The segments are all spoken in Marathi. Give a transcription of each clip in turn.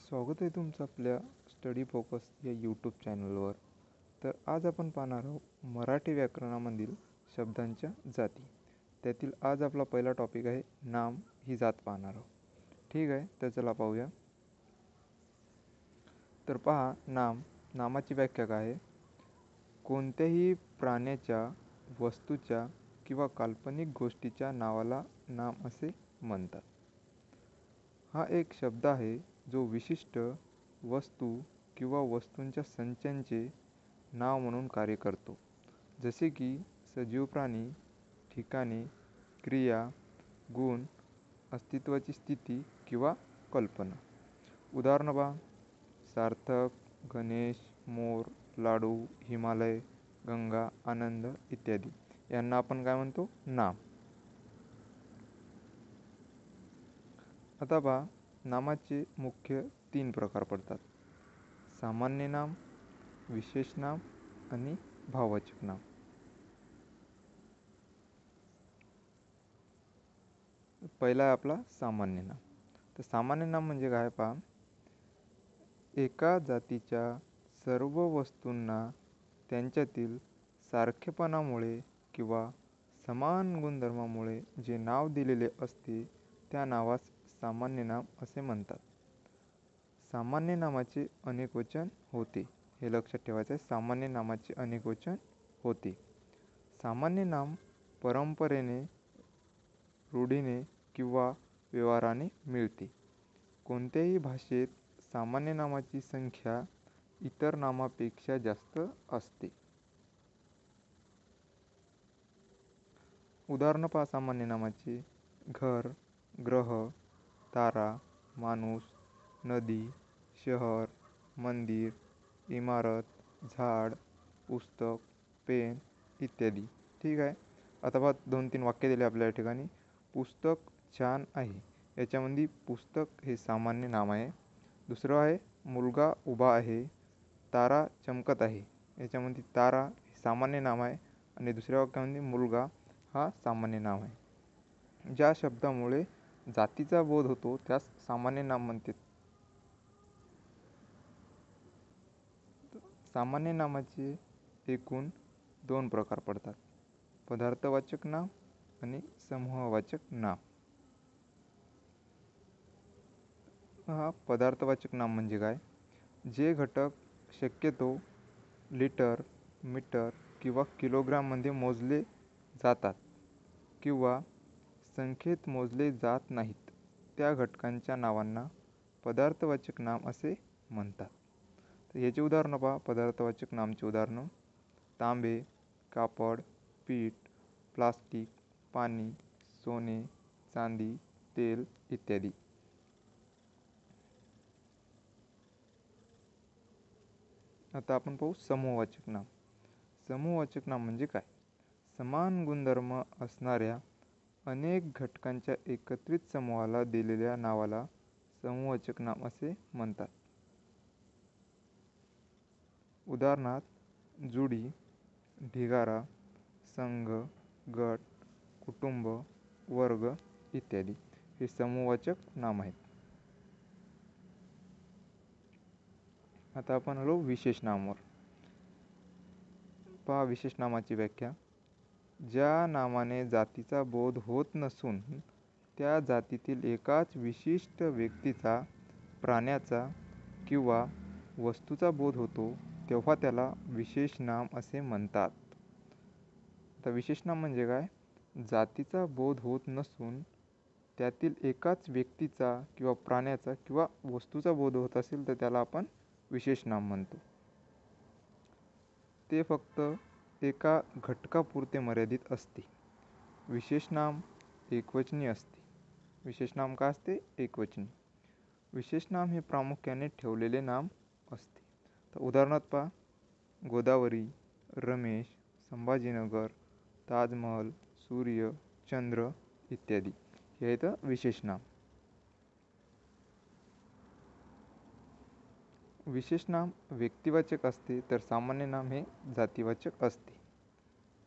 स्वागत आहे तुमचं आपल्या स्टडी फोकस या यूट्यूब चॅनलवर. तर आज आपण पाहणार आहोत मराठी व्याकरणामधील शब्दांच्या जाती. त्यातील आज आपला पहिला टॉपिक आहे नाम ही जात पाहणार आहोत. ठीक आहे, तर चला पाहूया. तर पहा, नामाची व्याख्या काय आहे? कोणत्याही प्राण्याच्या, वस्तूच्या किंवा काल्पनिक गोष्टीच्या नावाला नाम असे म्हणतात. हा एक शब्द आहे जो विशिष्ट वस्तू किंवा वस्तूंच्या संचांचे नाव म्हणून कार्य करतो, जसे की सजीव प्राणी, ठिकाणे, क्रिया, गुण, अस्तित्वाची स्थिती किंवा कल्पना. उदाहरण पहा: सार्थक, गणेश, मोर, लाडू, हिमालय, गंगा, आनंद इत्यादी यांना आपण काय म्हणतो? नाम. आता पहा, नामाचे मुख्य 3 प्रकार पडतात: सामान्य नाम, विशेष नाम आणि भाववाचक नाम. पहिला आहे आपला सामान्य नाम. तर सामान्य नाम म्हणजे काय? पहा, एका जातीच्या सर्व वस्तूंना त्यांच्यातील सारखेपणामुळे किंवा समान गुणधर्मामुळे जे नाव दिलेले असते त्या नावास सामान्य नाम असे म्हणतात. सामान्य नामाचे अनेकवचन होते, हे लक्षात ठेवायचे आहे. सामान्य नामाचे अनेकवचन होते. सामान्य नाम परंपरेने, रूढीने किंवा व्यवहाराने मिळते. कोणत्याही भाषेत सामान्य नामाची संख्या इतर नामापेक्षा जास्त असते. उदाहरण पहा सामान्य नामाचे: घर, ग्रह, तारा, माणूस, नदी, शहर, मंदिर, इमारत, झाड, पुस्तक, पेन इत्यादी. ठीक आहे. आता पहा, 2-3 वाक्य दिले आपल्या ठिकाणी. पुस्तक छान आहे, याच्यामध्ये पुस्तक हे सामान्य नाम आहे. दुसरं आहे मुलगा उभा आहे, तारा चमकत आहे, याच्यामध्ये तारा हे सामान्य नाम आहे आणि दुसऱ्या वाक्यामध्ये मुलगा हा सामान्य नाम आहे. ज्या शब्दामुळे जातीचा बोध होतो त्यास सामान्य नाम म्हणतात. सामान्य नामाचे एकूण 2 प्रकार पडतात: पदार्थवाचक नाम आणि समूहवाचक नाम. हा पदार्थवाचक नाम म्हणजे काय? जे घटक शक्यतो लिटर, मीटर किंवा किलोग्राममध्ये मोजले जातात किंवा संख्येत मोजले जात नाहीत, त्या घटकांच्या नावांना पदार्थवाचक नाम असे म्हणतात. तर याची उदाहरणं पहा. पदार्थवाचक नामची उदाहरणं: तांबे, कापड, पीठ, प्लास्टिक, पाणी, सोने, चांदी, तेल इत्यादी. आता आपण पाहू समूहवाचक नाम. समूहवाचक नाम म्हणजे काय? समान गुणधर्म असणाऱ्या अनेक घटकांच्या एकत्रित समूहाला दिलेल्या नावाला समूहवाचक नाम असे म्हणतात. उदाहरणार्थ जुडी, ढिगारा, संघ, गट, कुटुंब, वर्ग इत्यादी हे समूहवाचक नाम आहेत. आता आपण आलो विशेष नामावर. पहा, विशेष नामाची व्याख्या: ज्या नामाने जातीचा बोध होत नसून त्या जातीतील एकाच विशिष्ट व्यक्तीचा, प्राण्याचा किंवा वस्तूचा बोध होतो तेव्हा त्याला विशेष नाम असे म्हणतात. आता विशेष नाम म्हणजे काय? जातीचा बोध होत नसून त्यातील एकाच व्यक्तीचा किंवा प्राण्याचा किंवा वस्तूचा बोध होत असेल तर त्याला आपण विशेष नाम म्हणतो. ते फक्त एका घटकापुरते मर्यादित असते. विशेष नाम एकवचनी असते. विशेष नाम का असते? एकवचनी. विशेष नाम हे प्रामुख्याने ठेवलेले नाम असते. तर उदाहरणार्थ पहा: गोदावरी, रमेश, संभाजीनगर, ताजमहल, सूर्य, चंद्र इत्यादी हे आहेत विशेष नाम. विशेष नाम व्यक्तिवाचक असते तर सामान्य नाम हे जातीवाचक असते.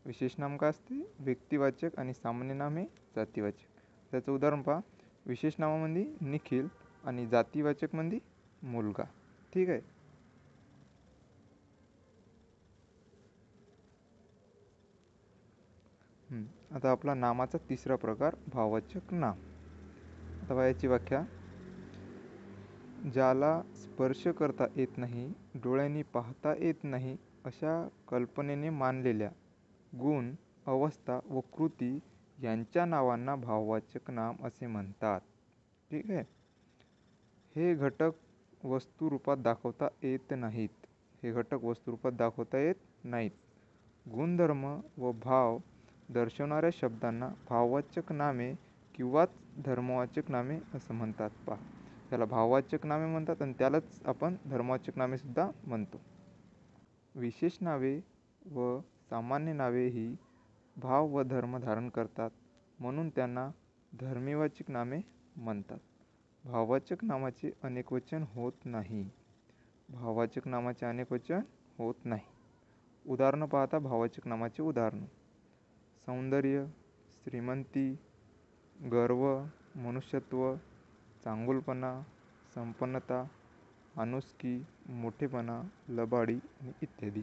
विशेष नाम का असते? व्यक्तिवाचक आणि सामान्य नाम हे जातीवाचक. त्याचं उदाहरण पहा: विशेष नामामध्ये निखिल आणि जातीवाचक मध्ये मुलगा. ठीक आहे. आता आपला नामाचा तिसरा प्रकार भाववाचक नाम. आता बघा याची व्याख्या. ज्याला स्पर्श करता येत नाही, डोळ्यांनी पाहता येत नाही अशा कल्पनेने मानलेल्या गुण, अवस्था व कृती यांच्या नावांना भाववाचक नाम असे म्हणतात. ठीक आहे. हे घटक वस्तुरूपात दाखवता येत नाहीत. हे घटक वस्तुरूपात दाखवता येत नाहीत. गुणधर्म व भाव दर्शवणाऱ्या शब्दांना भाववाचक नामे किंवा धर्मवाचक नामे असं म्हणतात. पहा, त्याला भाववाचक नामे म्हणतात आणि त्यालाच आपण धर्मवाचक नामे सुद्धा म्हणतो. विशेष नावे व सामान्य नावे ही भाव व धर्म धारण करतात, म्हणून त्यांना धर्मीवाचक नामे म्हणतात. भाववाचक नामाचे अनेकवचन होत नाही. भाववाचक नामाचे अनेकवचन होत नाही. उदाहरणं पाहता भाववाचक नामाचे उदाहरण: सौंदर्य, श्रीमंती, गर्व, मनुष्यत्व, चांगुलपणा, संपन्नता, माणुसकी, मोठेपणा, लबाडी इत्यादी.